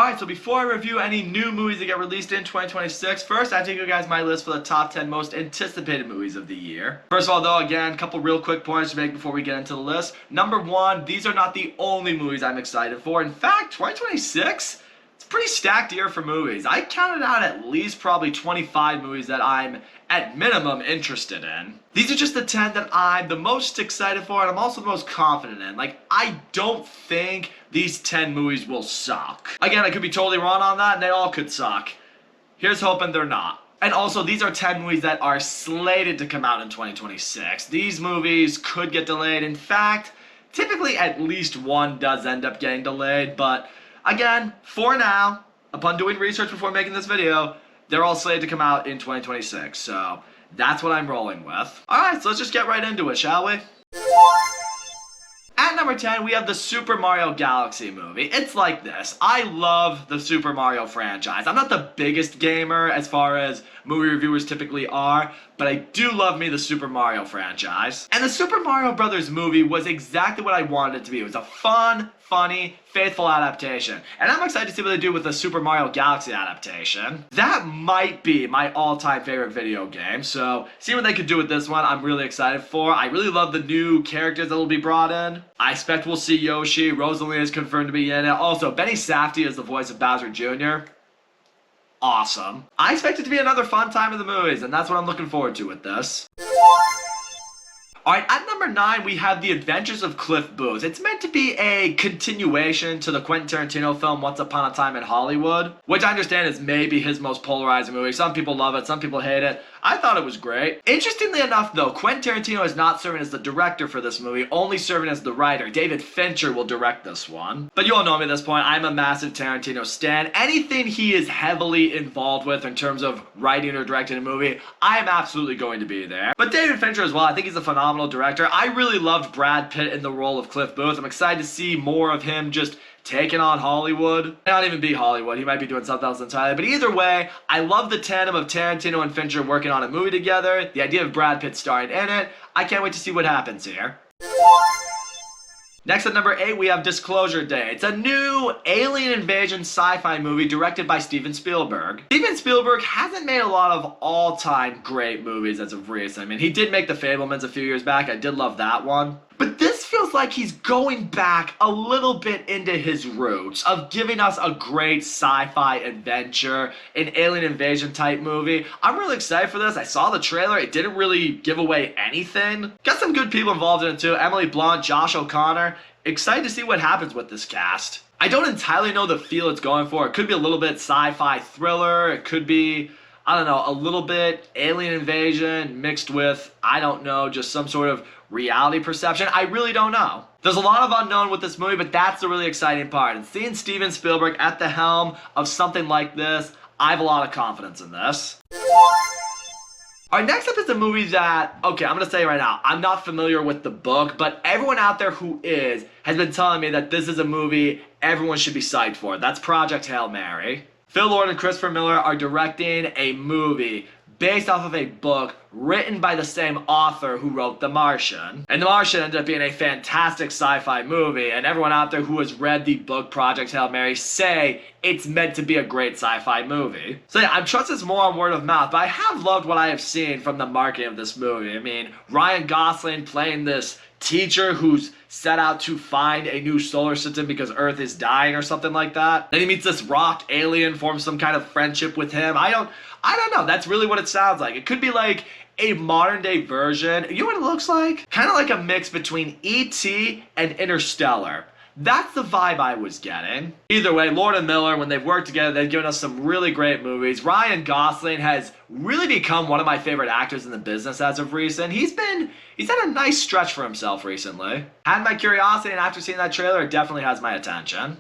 Alright, so before I review any new movies that get released in 2026, first I have to give you guys my list for the top 10 most anticipated movies of the year. First of all, though, again, a couple real quick points to make before we get into the list. Number one, these are not the only movies I'm excited for. In fact, 2026, it's a pretty stacked year for movies. I counted out at least probably 25 movies that I'm, at minimum, interested in. These are just the 10 that I'm the most excited for and I'm also the most confident in. Like, I don't think these 10 movies will suck. Again, I could be totally wrong on that and they all could suck. Here's hoping they're not. And also, these are 10 movies that are slated to come out in 2026. These movies could get delayed. In fact, typically at least one does end up getting delayed, but again, for now, upon doing research before making this video, they're all slated to come out in 2026, so that's what I'm rolling with. Alright, so let's just get right into it, shall we? At number 10, we have the Super Mario Galaxy movie. It's like this. I love the Super Mario franchise. I'm not the biggest gamer as far as movie reviewers typically are, but I do love me the Super Mario franchise. And the Super Mario Brothers movie was exactly what I wanted it to be. It was a fun, funny, faithful adaptation. And I'm excited to see what they do with the Super Mario Galaxy adaptation. That might be my all-time favorite video game, so see what they could do with this one, I'm really excited for. I really love the new characters that will be brought in. I expect we'll see Yoshi. Rosalie is confirmed to be in it. Also, Benny Safdie is the voice of Bowser Jr. Awesome. I expect it to be another fun time in the movies, and that's what I'm looking forward to with this. Alright, at number 9, we have The Adventures of Cliff Booth. It's meant to be a continuation to the Quentin Tarantino film Once Upon a Time in Hollywood, which I understand is maybe his most polarizing movie. Some people love it, some people hate it. I thought it was great. Interestingly enough, though, Quentin Tarantino is not serving as the director for this movie, only serving as the writer. David Fincher will direct this one. But you all know me at this point, I'm a massive Tarantino stan. Anything he is heavily involved with in terms of writing or directing a movie, I am absolutely going to be there. But David Fincher as well, I think he's a phenomenal director. I really loved Brad Pitt in the role of Cliff Booth. I'm excited to see more of him just taking on Hollywood. May not even be Hollywood, he might be doing something else entirely. But either way, I love the tandem of Tarantino and Fincher working on a movie together. The idea of Brad Pitt starring in it. I can't wait to see what happens here. Next at number 8, we have Disclosure Day. It's a new alien invasion sci-fi movie directed by Steven Spielberg. Steven Spielberg hasn't made a lot of all-time great movies as of recent. I mean, he did make The Fabelmans a few years back. I did love that one. But this feels like he's going back a little bit into his roots of giving us a great sci-fi adventure, an alien invasion type movie. I'm really excited for this. I saw the trailer. It didn't really give away anything. Got some good people involved in it too. Emily Blunt, Josh O'Connor. Excited to see what happens with this cast. I don't entirely know the feel it's going for. It could be a little bit sci-fi thriller. It could be, I don't know, a little bit alien invasion mixed with, I don't know, just some sort of reality perception. I really don't know. There's a lot of unknown with this movie, but that's the really exciting part. And seeing Steven Spielberg at the helm of something like this, I have a lot of confidence in this. Alright, next up is a movie that, okay, I'm going to say right now, I'm not familiar with the book, but everyone out there who is has been telling me that this is a movie everyone should be psyched for. That's Project Hail Mary. Phil Lord and Christopher Miller are directing a movie based off of a book written by the same author who wrote The Martian. And The Martian ended up being a fantastic sci-fi movie, and everyone out there who has read the book Project Hail Mary say it's meant to be a great sci-fi movie. So yeah, I'm trusting this more on word of mouth, but I have loved what I have seen from the marketing of this movie. I mean, Ryan Gosling playing this teacher who's set out to find a new solar system because Earth is dying or something like that. Then he meets this rock alien, forms some kind of friendship with him. I don't know. That's really what it sounds like. It could be like a modern day version. You know what it looks like? Kind of like a mix between E.T. and Interstellar. That's the vibe I was getting. Either way, Lord and Miller, when they've worked together, they've given us some really great movies. Ryan Gosling has really become one of my favorite actors in the business as of recent. He's had a nice stretch for himself recently. Had my curiosity, and after seeing that trailer, it definitely has my attention.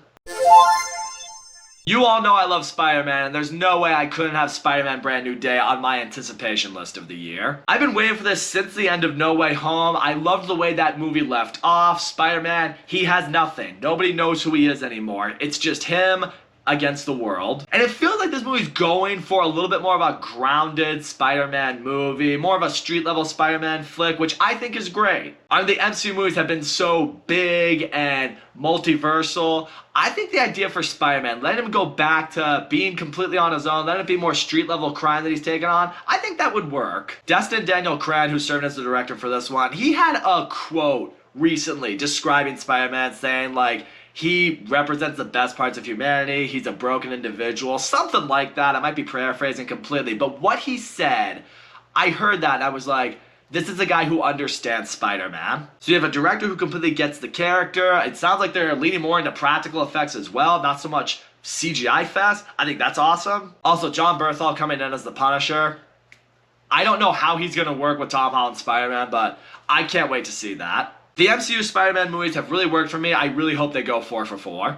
You all know I love Spider-Man, and there's no way I couldn't have Spider-Man Brand New Day on my anticipation list of the year. I've been waiting for this since the end of No Way Home. I loved the way that movie left off. Spider-Man, he has nothing. Nobody knows who he is anymore. It's just him against the world. And it feels like this movie's going for a little bit more of a grounded Spider-Man movie, more of a street-level Spider-Man flick, which I think is great. The MCU movies have been so big and multiversal. I think the idea for Spider-Man, let him go back to being completely on his own, let it be more street-level crime that he's taken on, I think that would work. Destin Daniel Cran, who served as the director for this one, he had a quote recently describing Spider-Man, saying like, he represents the best parts of humanity, he's a broken individual, something like that. I might be paraphrasing completely, but what he said, I heard that and I was like, this is a guy who understands Spider-Man. So you have a director who completely gets the character. It sounds like they're leaning more into practical effects as well, not so much CGI fest. I think that's awesome. Also, Jon Bernthal coming in as the Punisher. I don't know how he's going to work with Tom Holland's Spider-Man, but I can't wait to see that. The MCU Spider-Man movies have really worked for me. I really hope they go 4 for 4.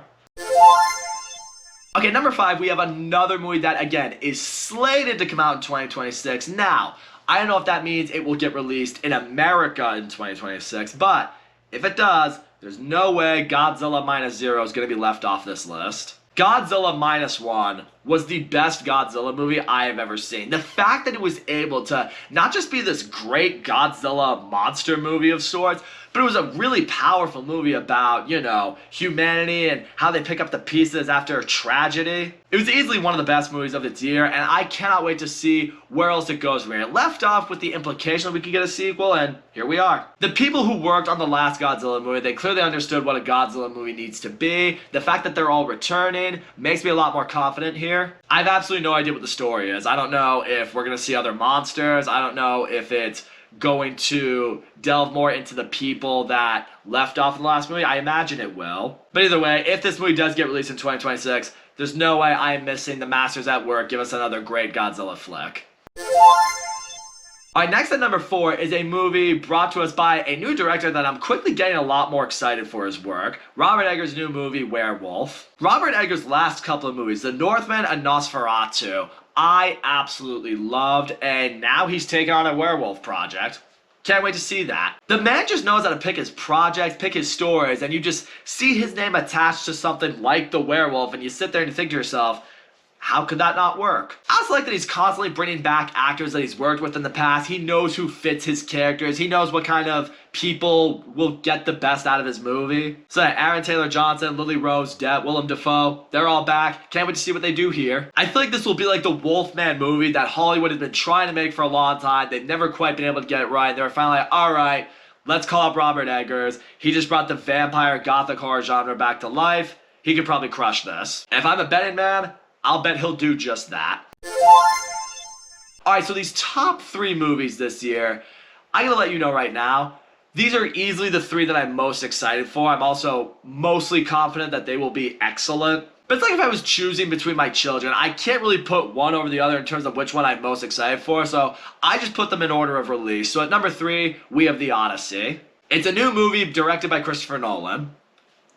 Okay, number 5, we have another movie that, again, is slated to come out in 2026. Now, I don't know if that means it will get released in America in 2026, but if it does, there's no way Godzilla Minus Zero is going to be left off this list. Godzilla Minus One was the best Godzilla movie I have ever seen. The fact that it was able to not just be this great Godzilla monster movie of sorts, but it was a really powerful movie about, you know, humanity and how they pick up the pieces after a tragedy. It was easily one of the best movies of its year, and I cannot wait to see where else it goes from here. It left off with the implication that we could get a sequel, and here we are. The people who worked on the last Godzilla movie, they clearly understood what a Godzilla movie needs to be. The fact that they're all returning makes me a lot more confident here. I have absolutely no idea what the story is. I don't know if we're going to see other monsters. I don't know if it's going to delve more into the people that left off in the last movie. I imagine it will. But either way, if this movie does get released in 2026, there's no way I am missing the masters at work. Give us another great Godzilla flick. Alright, next at number 4 is a movie brought to us by a new director that I'm quickly getting a lot more excited for his work. Robert Eggers' new movie, Werewolf. Robert Eggers' last couple of movies, The Northman and Nosferatu, I absolutely loved, and now he's taking on a werewolf project. Can't wait to see that. The man just knows how to pick his projects, pick his stories, and you just see his name attached to something like The Werewolf, and you sit there and you think to yourself, how could that not work? I also like that he's constantly bringing back actors that he's worked with in the past. He knows who fits his characters. He knows what kind of people will get the best out of his movie. So yeah, Aaron Taylor Johnson, Lily Rose Depp, Willem Dafoe, they're all back. Can't wait to see what they do here. I feel like this will be like the Wolfman movie that Hollywood has been trying to make for a long time. They've never quite been able to get it right. They were finally like, all right, let's call up Robert Eggers. He just brought the vampire gothic horror genre back to life. He could probably crush this. And if I'm a betting man, I'll bet he'll do just that. Alright, so these top 3 movies this year, I'm gonna let you know right now, these are easily the 3 that I'm most excited for. I'm also mostly confident that they will be excellent. But it's like if I was choosing between my children, I can't really put one over the other in terms of which one I'm most excited for, so I just put them in order of release. So at number 3, we have The Odyssey. It's a new movie directed by Christopher Nolan.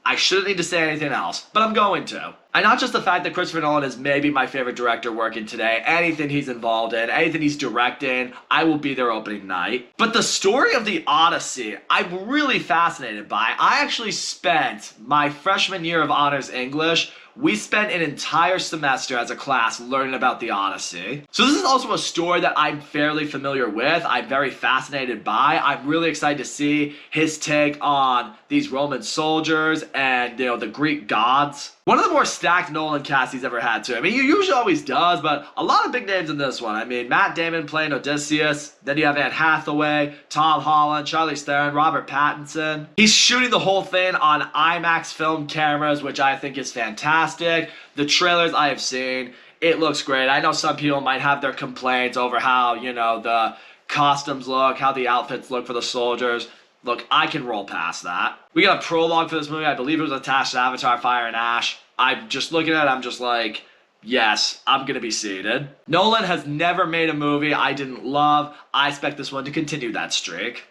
I shouldn't need to say anything else, but I'm going to. And not just the fact that Christopher Nolan is maybe my favorite director working today. Anything he's involved in, anything he's directing, I will be there opening night. But the story of The Odyssey, I'm really fascinated by. I actually spent my freshman year of honors English, we spent an entire semester as a class learning about the Odyssey. So this is also a story that I'm fairly familiar with, I'm very fascinated by. I'm really excited to see his take on these Roman soldiers and, you know, the Greek gods. One of the more stacked Nolan casts he's ever had too. I mean, he usually always does, but a lot of big names in this one. I mean, Matt Damon playing Odysseus, then you have Anne Hathaway, Tom Holland, Charlize Theron, Robert Pattinson. He's shooting the whole thing on IMAX film cameras, which I think is fantastic. The trailers I have seen, it looks great. I know some people might have their complaints over how, you know, the costumes look, how the outfits look for the soldiers. Look, I can roll past that. We got a prologue for this movie. I believe it was attached to Avatar Fire and Ash. I'm just looking at it, I'm just like, yes, I'm gonna be seated. Nolan has never made a movie I didn't love. I expect this one to continue that streak.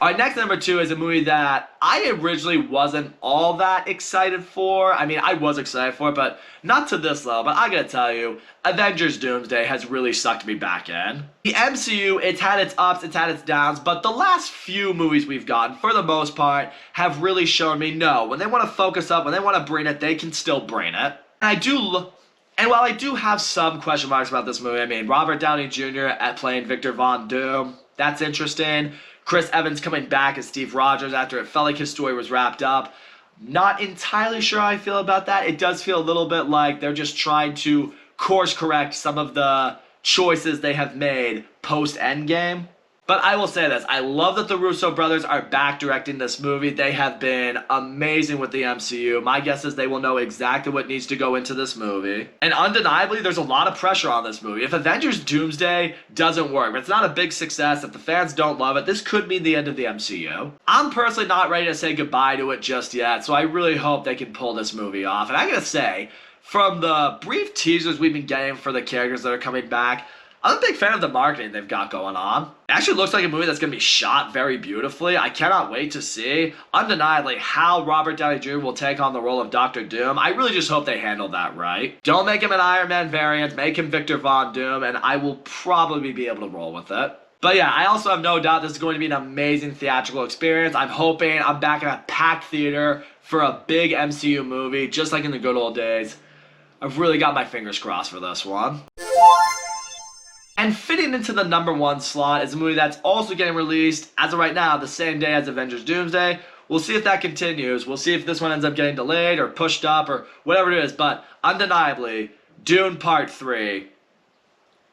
Alright, next number 2 is a movie that I originally wasn't all that excited for. I mean, I was excited for it, but not to this level. But I gotta tell you, Avengers Doomsday has really sucked me back in. The MCU, it's had its ups, it's had its downs, but the last few movies we've gotten, for the most part, have really shown me, no, when they want to focus up, when they want to bring it, they can still bring it. And while I do have some question marks about this movie, I mean, Robert Downey Jr. at playing Victor Von Doom, that's interesting. Chris Evans coming back as Steve Rogers after it felt like his story was wrapped up. Not entirely sure how I feel about that. It does feel a little bit like they're just trying to course correct some of the choices they have made post-Endgame. But I will say this, I love that the Russo brothers are back directing this movie. They have been amazing with the MCU. My guess is they will know exactly what needs to go into this movie. And undeniably, there's a lot of pressure on this movie. If Avengers Doomsday doesn't work, if it's not a big success, if the fans don't love it, this could mean the end of the MCU. I'm personally not ready to say goodbye to it just yet, so I really hope they can pull this movie off. And I gotta say, from the brief teasers we've been getting for the characters that are coming back, I'm a big fan of the marketing they've got going on. It actually looks like a movie that's going to be shot very beautifully. I cannot wait to see, undeniably, how Robert Downey Jr. will take on the role of Dr. Doom. I really just hope they handle that right. Don't make him an Iron Man variant, make him Victor Von Doom, and I will probably be able to roll with it. But yeah, I also have no doubt this is going to be an amazing theatrical experience. I'm hoping I'm back in a packed theater for a big MCU movie, just like in the good old days. I've really got my fingers crossed for this one. And fitting into the number 1 slot is a movie that's also getting released, as of right now, the same day as Avengers Doomsday. We'll see if that continues. We'll see if this one ends up getting delayed or pushed up or whatever it is. But undeniably, Dune Part 3.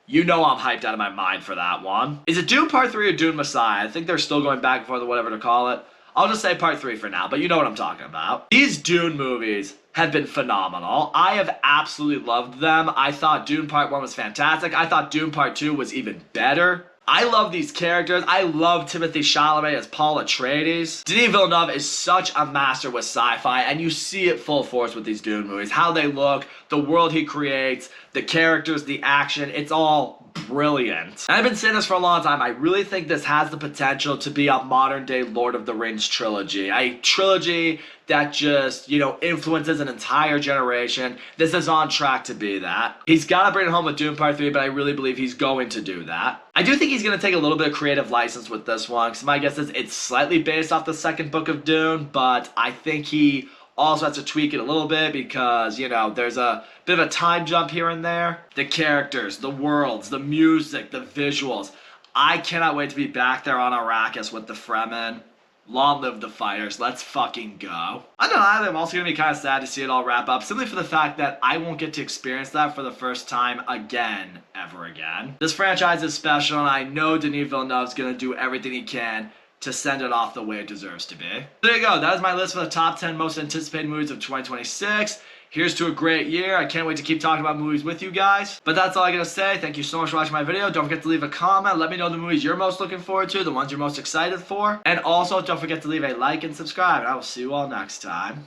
You know I'm hyped out of my mind for that one. Is it Dune Part 3 or Dune Messiah? I think they're still going back and forth or whatever to call it. I'll just say Part 3 for now, but you know what I'm talking about. These Dune movies have been phenomenal. I have absolutely loved them. I thought Dune Part 1 was fantastic. I thought Dune Part 2 was even better. I love these characters. I love Timothée Chalamet as Paul Atreides. Denis Villeneuve is such a master with sci-fi, and you see it full force with these Dune movies. How they look, the world he creates, the characters, the action, it's all brilliant. And I've been saying this for a long time. I really think this has the potential to be a modern-day Lord of the Rings trilogy. A trilogy that just, influences an entire generation. This is on track to be that. He's got to bring it home with Dune Part 3, but I really believe he's going to do that. I do think he's going to take a little bit of creative license with this one, because my guess is it's slightly based off the second book of Dune, but I think he also has to tweak it a little bit because, there's a bit of a time jump here and there. The characters, the worlds, the music, the visuals. I cannot wait to be back there on Arrakis with the Fremen. Long live the fighters. Let's fucking go. Undeniably, I'm also going to be kind of sad to see it all wrap up, simply for the fact that I won't get to experience that for the first time again, ever again. This franchise is special, and I know Denis Villeneuve is going to do everything he can to send it off the way it deserves to be. There you go. That is my list for the top 10 most anticipated movies of 2026. Here's to a great year. I can't wait to keep talking about movies with you guys. But that's all I gotta say. Thank you so much for watching my video. Don't forget to leave a comment. Let me know the movies you're most looking forward to, the ones you're most excited for. And also, don't forget to leave a like and subscribe. And I will see you all next time.